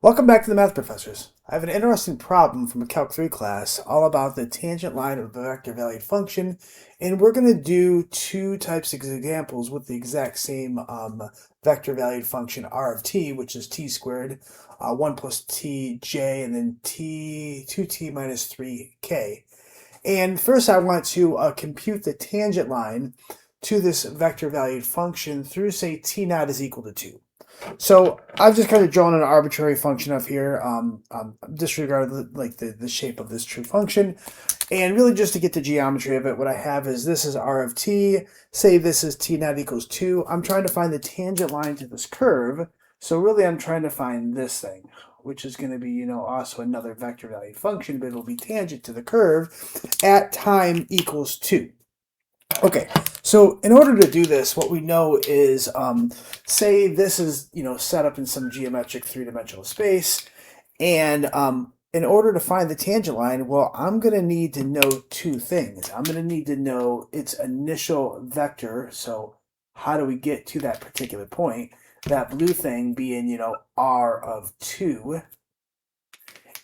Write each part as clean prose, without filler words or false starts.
Welcome back to the Math Professors. I have an interesting problem from a Calc 3 class all about the tangent line of a vector-valued function, and we're going to do two types of examples with the exact same vector-valued function r of t, which is t squared, 1 plus tj, and then 2t minus 3k. And first I want to compute the tangent line to this vector-valued function through, say, t naught is equal to 2. So I've just kind of drawn an arbitrary function up here, disregard the shape of this true function, and really just to get the geometry of it, what I have is this is r of t, say this is t naught equals 2. I'm trying to find the tangent line to this curve, so really I'm trying to find this thing, which is going to be, also another vector valued function, but it'll be tangent to the curve at time equals 2. Okay, so in order to do this, what we know is, say this is, set up in some geometric three-dimensional space, and in order to find the tangent line, well, I'm going to need to know two things. I'm going to need to know its initial vector, so how do we get to that particular point? That blue thing being, r of 2.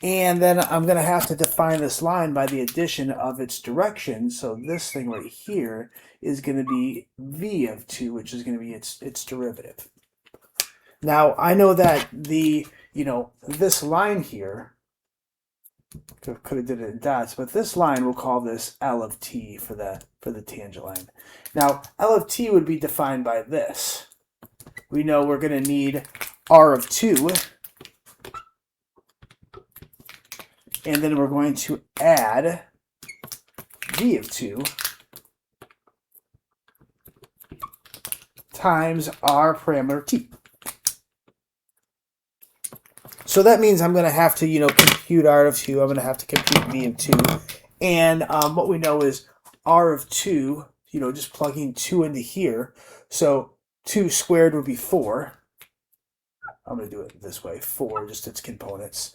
And then I'm going to have to define this line by the addition of its direction. So this thing right here is going to be v of 2, which is going to be its derivative. Now, I know that this line here, could have did it in dots, but this line, we'll call this L of t for the tangent line. Now, L of t would be defined by this. We know we're going to need r of 2, and then we're going to add v of 2 times our parameter t. So that means I'm going to have to, compute r of 2. I'm going to have to compute v of 2. And what we know is r of 2, just plugging 2 into here. So 2 squared would be 4. I'm going to do it this way, 4, just its components.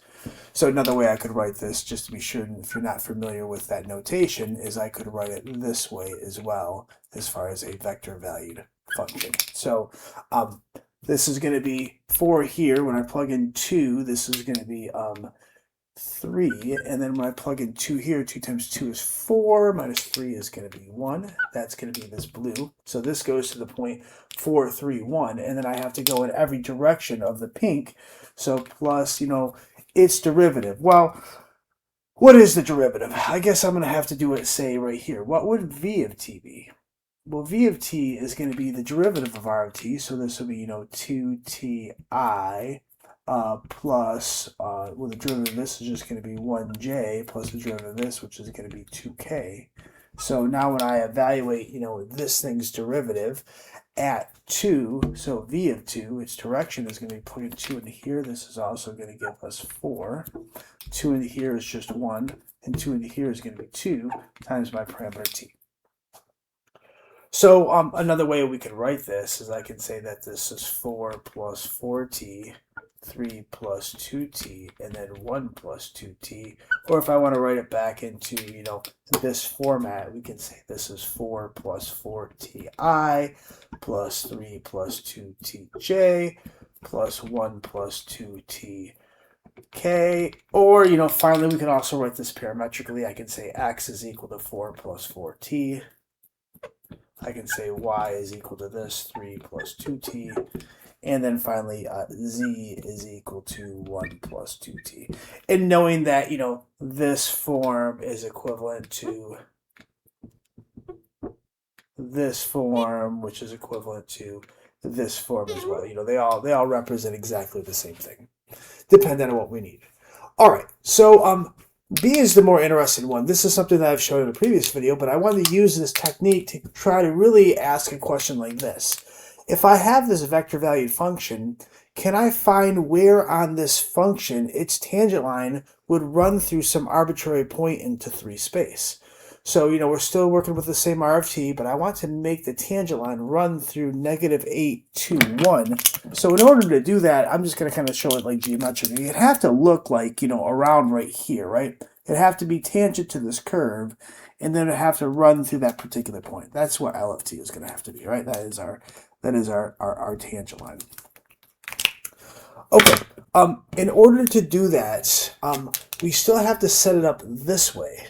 So another way I could write this, just to be sure, if you're not familiar with that notation, is I could write it this way as well, as far as a vector-valued function. So this is going to be 4 here. When I plug in 2, this is going to be 3. And then when I plug in 2 here, 2 times 2 is 4, minus 3 is going to be 1. That's going to be this blue. So this goes to the point 4, 3, 1. And then I have to go in every direction of the pink. So plus, its derivative. Well, what is the derivative? I guess I'm going to have to do it, say, right here. What would v of t be? Well, v of t is going to be the derivative of r of t. So this will be, 2ti plus, well, the derivative of this is just going to be 1j plus the derivative of this, which is going to be 2k. So now when I evaluate, this thing's derivative at 2, so v of 2, its direction is going to be putting 2 into here. This is also going to give us 4. 2 into here is just 1, and 2 into here is going to be 2 times my parameter t. So another way we could write this is I can say that this is 4 plus 4t, 3 plus 2t, and then 1 plus 2t. Or if I want to write it back into, this format, we can say this is 4 plus 4ti plus 3 plus 2tj plus 1 plus 2tk. Or, finally, we can also write this parametrically. I can say x is equal to 4 plus 4t. I can say y is equal to this, 3 plus 2t. And then finally, z is equal to 1 plus 2t. And knowing that, this form is equivalent to this form, which is equivalent to this form as well. They all represent exactly the same thing, depending on what we need. All right, so B is the more interesting one. This is something that I've shown in a previous video, but I wanted to use this technique to try to really ask a question like this. If I have this vector-valued function, can I find where on this function its tangent line would run through some arbitrary point into 3 space? So, we're still working with the same r of t, but I want to make the tangent line run through -8, 2, 1. So in order to do that, I'm just going to kind of show it like geometrically. It'd have to look like, around right here, right? It'd have to be tangent to this curve, and then it'd have to run through that particular point. That's what L of t is going to have to be, right? That is our tangent line. Okay, In order to do that, we still have to set it up this way.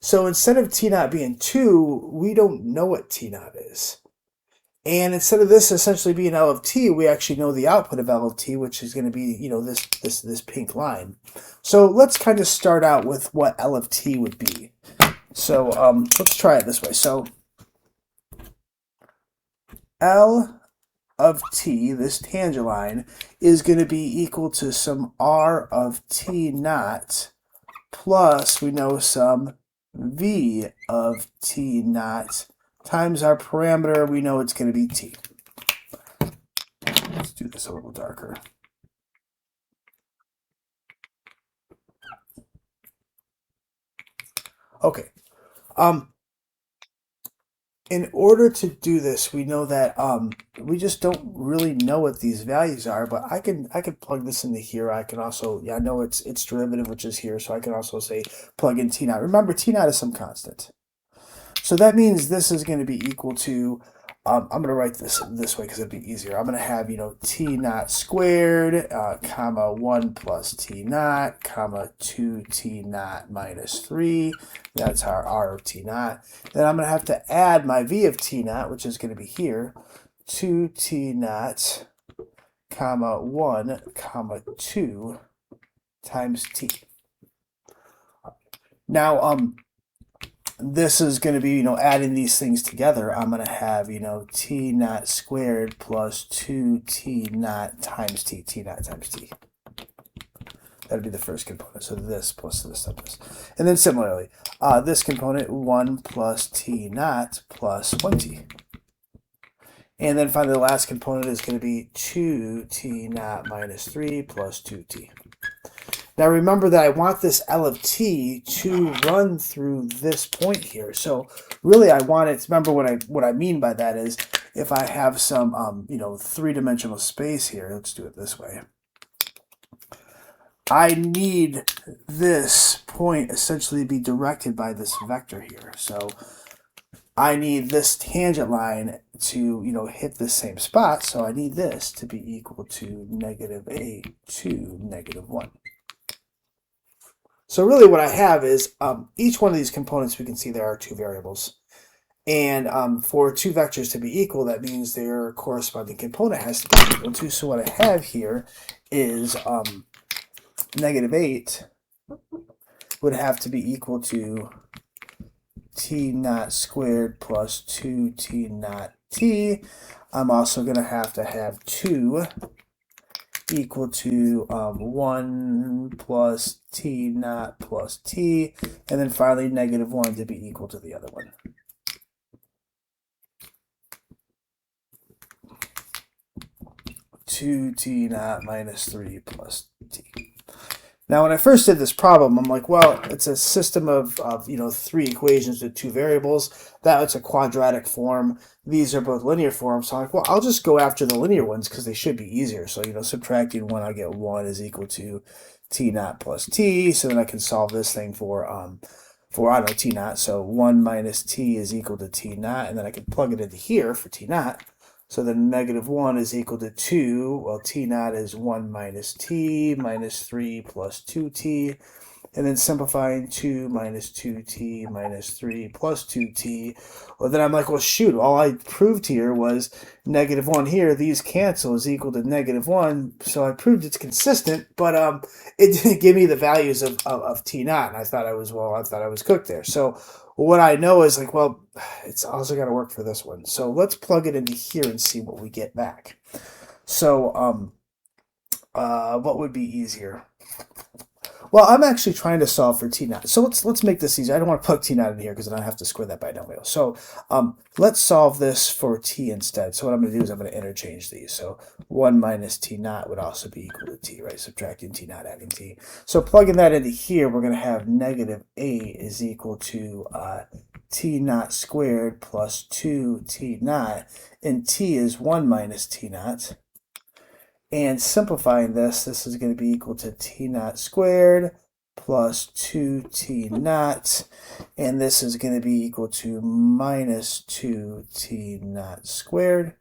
So instead of T naught being 2, we don't know what T naught is. And instead of this essentially being L of t, we actually know the output of L of t, which is going to be, this pink line. So let's kind of start out with what L of t would be. So let's try it this way. So L of t, this tangent line, is going to be equal to some R of t naught plus, we know, some V of t naught times our parameter, we know it's going to be t. Let's do this a little darker. Okay. In order to do this, we know that we just don't really know what these values are, but I can plug this into here. I can also, I know its derivative, which is here, so I can also say plug in t naught. Remember, t naught is some constant. So that means this is going to be equal to, I'm going to write this way because it'd be easier. I'm going to have, t naught squared, comma 1 plus t naught, comma 2 t naught minus 3. That's our R of t naught. Then I'm going to have to add my V of t naught, which is going to be here, 2 t naught, comma 1, comma 2 times t. Now, this is going to be, adding these things together. I'm going to have, t naught squared plus 2 t naught times t, t naught times t. That'd be the first component. So this plus this times this. And then similarly, this component, 1 plus t naught plus 1t. And then finally, the last component is going to be 2 t naught minus 3 plus 2t. Now remember that I want this L of t to run through this point here. So really I want it, remember what I mean by that is if I have some, three-dimensional space here, let's do it this way. I need this point essentially to be directed by this vector here. So I need this tangent line to, hit the same spot. So I need this to be equal to -8 to -1. So really what I have is each one of these components, we can see there are two variables. And for two vectors to be equal, that means their corresponding component has to be equal to. So what I have here is -8 would have to be equal to t naught squared plus 2 t naught t. I'm also going to have 2 equal to 1 plus t naught plus t, and then finally -1 to be equal to the other one. Two t naught minus 3 plus t. Now, when I first did this problem, I'm like, well, it's a system of 3 equations with 2 variables. That's a quadratic form. These are both linear forms. So I'm like, well, I'll just go after the linear ones because they should be easier. So, subtracting 1, I'll get 1 is equal to t naught plus t. So then I can solve this thing for I don't know, t naught. So 1 minus t is equal to t naught. And then I can plug it into here for t naught. So then -1 is equal to 2. Well, t naught is 1 minus t minus 3 plus 2t. And then simplifying 2 minus 2t minus 3 plus 2t. Well, then I'm like, well, shoot, all I proved here was -1 here. These cancel is equal to -1. So I proved it's consistent, but it didn't give me the values of t naught. And I thought I was cooked there. So what I know is like, well, it's also got to work for this one. So let's plug it into here and see what we get back. So what would be easier? Well, I'm actually trying to solve for t naught. So let's make this easier. I don't want to plug t naught in here because then I have to square that binomial. So let's solve this for t instead. So what I'm going to do is I'm going to interchange these. So 1 minus t naught would also be equal to t, right? Subtracting t naught, adding t. So plugging that into here, we're going to have -8 is equal to t naught squared plus 2 t naught. And t is 1 minus t naught. And simplifying this is going to be equal to t naught squared plus 2 t naught. And this is going to be equal to minus 2 t naught squared.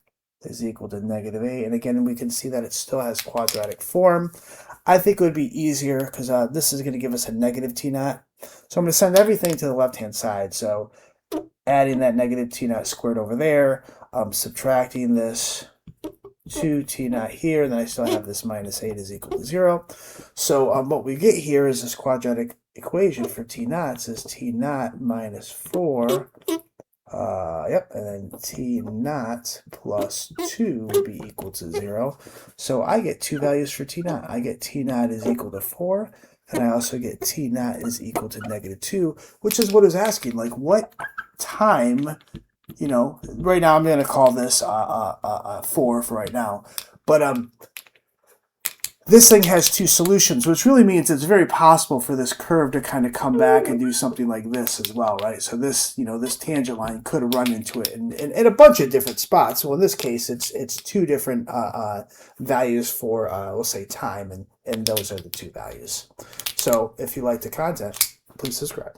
is equal to -8. And again, we can see that it still has quadratic form. I think it would be easier because this is going to give us a negative t naught. So I'm going to send everything to the left-hand side. So adding that negative t naught squared over there, subtracting this 2 t naught here, and then I still have this -8 is equal to 0. So what we get here is this quadratic equation for t naught says t naught minus 4, and then t naught plus 2 would be equal to 0. So I get two values for t naught. I get t naught is equal to 4, and I also get t naught is equal to -2, which is what it was asking, like what time, you know, right now I'm going to call this 4 for right now, but this thing has two solutions, which really means it's very possible for this curve to kind of come back and do something like this as well, right? So this, you know, this tangent line could run into it in a bunch of different spots. Well, in this case, it's two different values for, we'll say time, and those are the two values. So if you like the content, please subscribe.